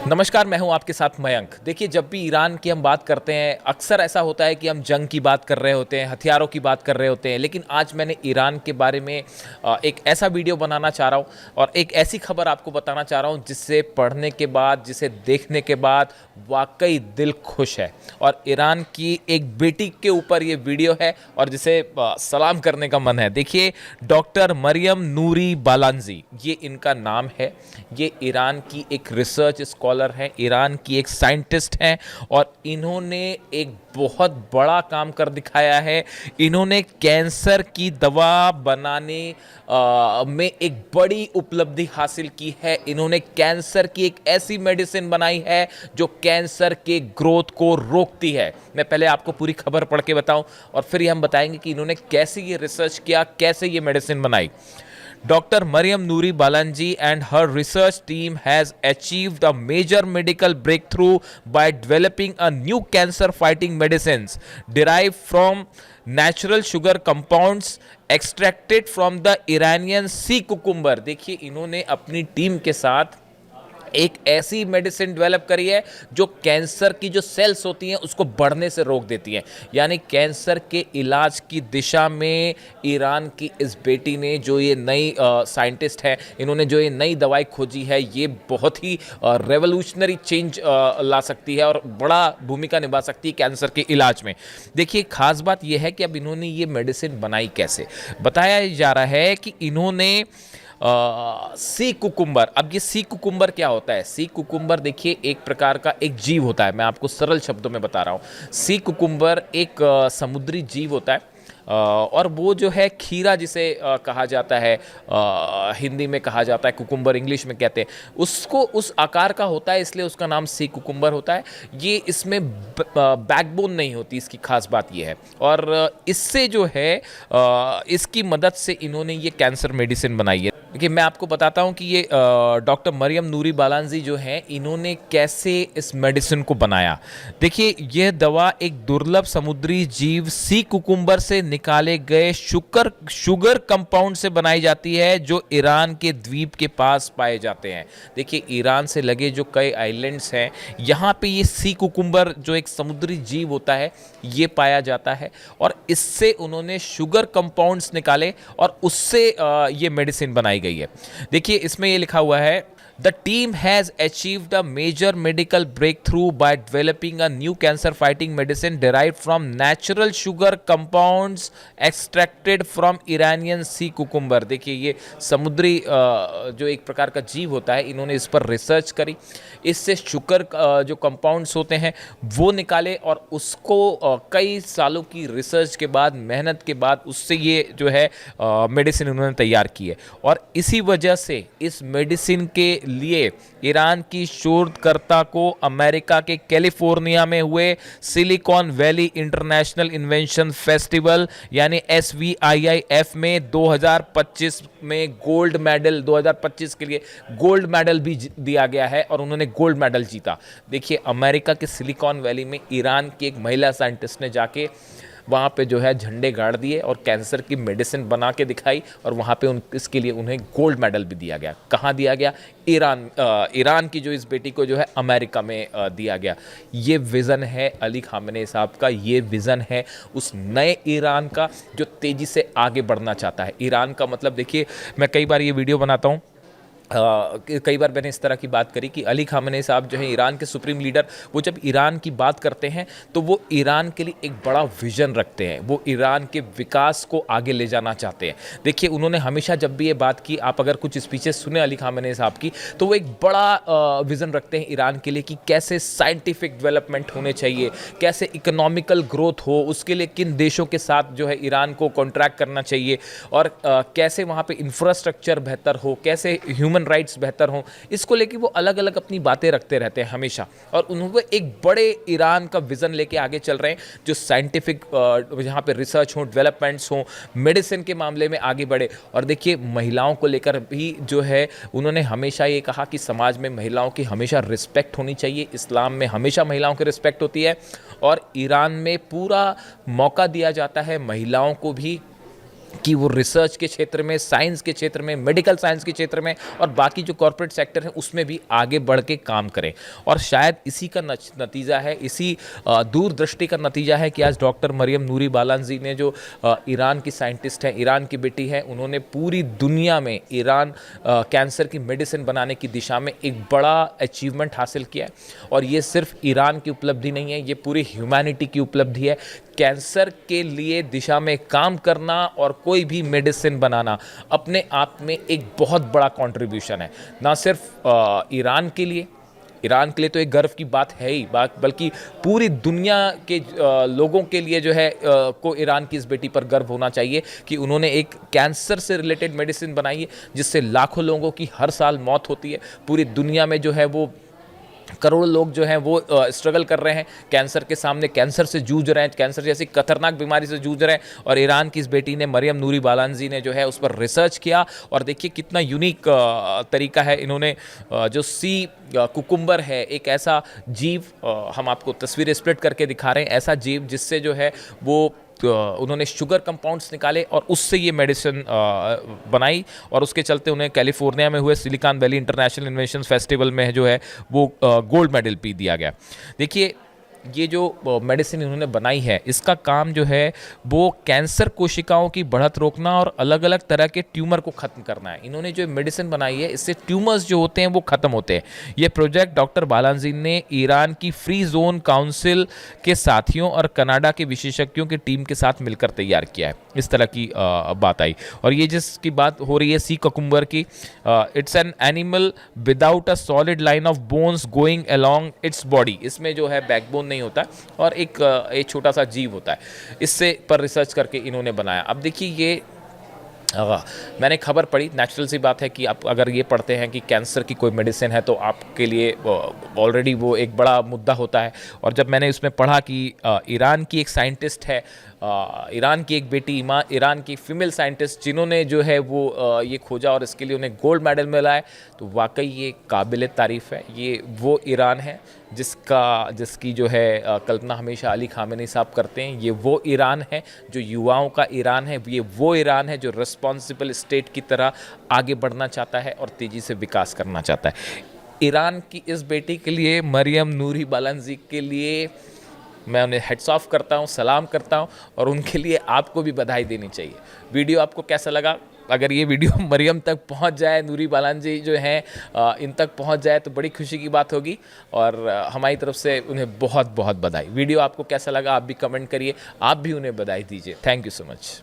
नमस्कार, मैं हूं आपके साथ मयंक। देखिए, जब भी ईरान की हम बात करते हैं, अक्सर ऐसा होता है कि हम जंग की बात कर रहे होते हैं, हथियारों की बात कर रहे होते हैं। लेकिन आज मैंने ईरान के बारे में एक ऐसा वीडियो बनाना चाह रहा हूं और एक ऐसी खबर आपको बताना चाह रहा हूं जिससे पढ़ने के बाद, जिसे देखने के बाद वाकई दिल खुश है। और ईरान की एक बेटी के ऊपर ये वीडियो है और जिसे सलाम करने का मन है। देखिए, डॉक्टर मरियम नूरी बालांजी, ये इनका नाम है। ये ईरान की एक रिसर्च स्कॉलर हैं, ईरान की एक साइंटिस्ट हैं और इन्होंने एक बहुत बड़ा काम कर दिखाया है। इन्होंने कैंसर की दवा बनाने में एक बड़ी उपलब्धि हासिल की है। इन्होंने कैंसर की एक ऐसी मेडिसिन बनाई है जो कैंसर के ग्रोथ को रोकती है। मैं पहले आपको पूरी खबर पढ़ के बताऊं और फिर हम बताएंगे कि इन्होंने कैसे ये रिसर्च किया, कैसे ये मेडिसिन बनाई। Dr. Mariam Noori Balanji and her research team has achieved a major medical breakthrough by developing a new cancer-fighting medicines derived from natural sugar compounds extracted from the Iranian sea cucumber। देखिए, इन्होंने अपनी team के साथ एक ऐसी medicine develop करी है जो कैंसर की जो सेल्स होती हैं उसको बढ़ने से रोक देती हैं। यानी कैंसर के इलाज की दिशा में ईरान की इस बेटी ने, जो ये नई साइंटिस्ट है, इन्होंने जो ये नई दवाई खोजी है, ये बहुत ही रेवोल्यूशनरी चेंज ला सकती है और बड़ा भूमिका निभा सकती है कैंसर के इलाज में। देखिए, खास बात यह है कि अब इन्होंने ये मेडिसिन बनाई कैसे। बताया जा रहा है कि इन्होंने सी कुकुम्बर, अब ये सी कुकुम्बर क्या होता है? सी कुकुम्बर देखिए एक प्रकार का एक जीव होता है। मैं आपको सरल शब्दों में बता रहा हूँ। सी कुकुम्बर एक समुद्री जीव होता है और वो जो है खीरा जिसे कहा जाता है, हिंदी में कहा जाता है कुकुम्बर, इंग्लिश में कहते हैं उसको, उस आकार का होता है, इसलिए उसका नाम सी कुकुम्बर होता है। ये इसमें बैकबोन नहीं होती, इसकी खास बात ये है। और इससे जो है इसकी मदद से इन्होंने ये कैंसर मेडिसिन बनाई है। देखिए, मैं आपको बताता हूँ कि ये डॉक्टर मरियम नूरी बालांजी जो हैं, इन्होंने कैसे इस मेडिसिन को बनाया। देखिए, यह दवा एक दुर्लभ समुद्री जीव सी कुकुम्बर से निकाले गए शुगर कंपाउंड से बनाई जाती है जो ईरान के द्वीप के पास पाए जाते हैं। देखिए, ईरान से लगे जो कई आइलैंड्स हैं, यहाँ पे ये सी कुकुम्बर जो एक समुद्री जीव होता है, ये पाया जाता है और इससे उन्होंने शुगर कंपाउंड्स निकाले और उससे ये मेडिसिन बनाई गई है। देखिए, इसमें ये लिखा हुआ है, The team has achieved a major medical breakthrough by developing a new cancer-fighting medicine derived from natural sugar compounds extracted from Iranian sea cucumber। देखिए, ये समुद्री जो एक प्रकार का जीव होता है, इन्होंने इस पर रिसर्च करी, इससे शुगर जो कंपाउंड्स होते हैं वो निकाले और उसको कई सालों की रिसर्च के बाद, मेहनत के बाद उससे ये जो है मेडिसिन उन्होंने तैयार की है। और इसी वजह से इस मेडिसिन के लिए ईरान की शोधकर्ता को अमेरिका के कैलिफोर्निया में हुए silicon valley international invention festival यानी SVIIF में 2025 में गोल्ड मेडल, 2025 के लिए गोल्ड मेडल भी दिया गया है और उन्होंने गोल्ड मेडल जीता। देखिए, अमेरिका के सिलिकॉन वैली में ईरान की एक महिला साइंटिस्ट ने जाके वहाँ पे जो है झंडे गाड़ दिए और कैंसर की मेडिसिन बना के दिखाई और वहाँ पे इसके लिए उन्हें गोल्ड मेडल भी दिया गया। कहाँ दिया गया? ईरान की जो इस बेटी को जो है अमेरिका में दिया गया। ये विज़न है अली खामेनेई साहब का, ये विज़न है उस नए ईरान का जो तेज़ी से आगे बढ़ना चाहता है। ईरान का मतलब देखिए, मैं कई बार ये वीडियो बनाता हूँ, कई बार मैंने इस तरह की बात करी कि अली खामेनेई साहब जो है ईरान के सुप्रीम लीडर, वो जब ईरान की बात करते हैं तो वो ईरान के लिए एक बड़ा विजन रखते हैं, वो ईरान के विकास को आगे ले जाना चाहते हैं। देखिए, उन्होंने हमेशा जब भी ये बात की, आप अगर कुछ स्पीचेस सुने अली खामेनेई साहब की, तो वो एक बड़ा विज़न रखते हैं ईरान के लिए कि कैसे साइंटिफिक डेवलपमेंट होने चाहिए, कैसे इकोनॉमिकल ग्रोथ हो, उसके लिए किन देशों के साथ जो है ईरान को कॉन्ट्रैक्ट करना चाहिए और कैसे वहाँ पे इंफ्रास्ट्रक्चर बेहतर हो, कैसे ह्यूमन राइट्स बेहतर हों। इसको लेके वो अलग अलग अपनी बातें रखते रहते हैं हमेशा और उन्होंने एक बड़े ईरान का विजन लेके आगे चल रहे हैं जो साइंटिफिक, जहाँ पे रिसर्च हो, डेवलपमेंट्स हो, मेडिसिन के मामले में आगे बढ़े। और देखिए, महिलाओं को लेकर भी जो है उन्होंने हमेशा ये कहा कि समाज में महिलाओं की हमेशा रिस्पेक्ट होनी चाहिए। इस्लाम में हमेशा महिलाओं की रिस्पेक्ट होती है और ईरान में पूरा मौका दिया जाता है महिलाओं को भी कि वो रिसर्च के क्षेत्र में, साइंस के क्षेत्र में, मेडिकल साइंस के क्षेत्र में और बाकी जो कॉर्पोरेट सेक्टर है उसमें भी आगे बढ़ के काम करें। और शायद इसी का नतीजा है, इसी दूरदृष्टि का नतीजा है कि आज डॉक्टर मरियम नूरी बालाजी ने, जो ईरान की साइंटिस्ट हैं, ईरान की बेटी है, उन्होंने पूरी दुनिया में ईरान कैंसर की मेडिसिन बनाने की दिशा में एक बड़ा अचीवमेंट हासिल किया है। और ये सिर्फ ईरान की उपलब्धि नहीं है, ये पूरी ह्यूमैनिटी की उपलब्धि है। कैंसर के लिए दिशा में काम करना और कोई भी मेडिसिन बनाना अपने आप में एक बहुत बड़ा कंट्रीब्यूशन है, ना सिर्फ ईरान के लिए। ईरान के लिए तो एक गर्व की बात है ही, बल्कि पूरी दुनिया के लोगों के लिए जो है को ईरान की इस बेटी पर गर्व होना चाहिए कि उन्होंने एक कैंसर से रिलेटेड मेडिसिन बनाई है जिससे लाखों लोगों की हर साल मौत होती है। पूरी दुनिया में जो है वो करोड़ों लोग जो हैं वो स्ट्रगल कर रहे हैं कैंसर के सामने, कैंसर से जूझ रहे हैं, कैंसर जैसी खतरनाक बीमारी से जूझ रहे हैं। और ईरान की इस बेटी ने, मरियम नूरी बालाजी ने जो है उस पर रिसर्च किया और देखिए कितना यूनिक तरीका है। इन्होंने जो सी कुकुम्बर है, एक ऐसा जीव, हम आपको तस्वीरें स्प्लिट करके दिखा रहे हैं, ऐसा जीव जिससे जो है वो उन्होंने शुगर कंपाउंड्स निकाले और उससे ये मेडिसिन बनाई। और उसके चलते उन्हें कैलिफोर्निया में हुए silicon valley international invention festival में जो है वो गोल्ड मेडल भी दिया गया। देखिए ये जो मेडिसिन इन्होंने बनाई है, इसका काम जो है वो कैंसर कोशिकाओं की बढ़त रोकना और अलग अलग तरह के ट्यूमर को ख़त्म करना है। इन्होंने जो मेडिसिन बनाई है इससे ट्यूमर्स जो होते हैं वो ख़त्म होते हैं। ये प्रोजेक्ट डॉक्टर बालाजी ने ईरान की फ्री जोन काउंसिल के साथियों और कनाडा के विशेषज्ञों की टीम के साथ मिलकर तैयार किया है। इस तरह की बात आई। और ये जिसकी बात हो रही है सी ककुम्बर की, it's an animal without a solid line of bones going along its body. इसमें जो है बैकबोन नहीं होता और एक छोटा सा जीव होता है। इससे पर रिसर्च करके इन्होंने बनाया। अब देखिए ये मैंने खबर पढ़ी, नेचुरल सी बात है कि आप अगर ये पढ़ते हैं कि कैंसर की कोई मेडिसिन है तो आपके लिए ऑलरेडी वो एक बड़ा मुद्दा होता है। और जब मैंने उसमें पढ़ा कि ईरान की एक साइंटिस्ट है, ईरान की एक बेटी, ईरान की फीमेल साइंटिस्ट जिन्होंने जो है वो ये खोजा और इसके लिए उन्हें गोल्ड मेडल मिला है, तो वाकई ये काबिल तारीफ़ है। ये वो ईरान है जिसकी जो है कल्पना हमेशा अली खामेनी साहब करते हैं। ये वो ईरान है जो युवाओं का ईरान है। ये वो ईरान है जो रिस्पॉन्सिबल स्टेट की तरह आगे बढ़ना चाहता है और तेज़ी से विकास करना चाहता है। ईरान की इस बेटी के लिए, मरियम नूरी बालाजी के लिए, मैं उन्हें हेड्स ऑफ करता हूँ, सलाम करता हूँ और उनके लिए आपको भी बधाई देनी चाहिए। वीडियो आपको कैसा लगा? अगर ये वीडियो मरियम तक पहुंच जाए, नूरी बालाजी जो हैं इन तक पहुंच जाए तो बड़ी खुशी की बात होगी और हमारी तरफ से उन्हें बहुत बहुत बधाई। वीडियो आपको कैसा लगा आप भी कमेंट करिए, आप भी उन्हें बधाई दीजिए। Thank you so much.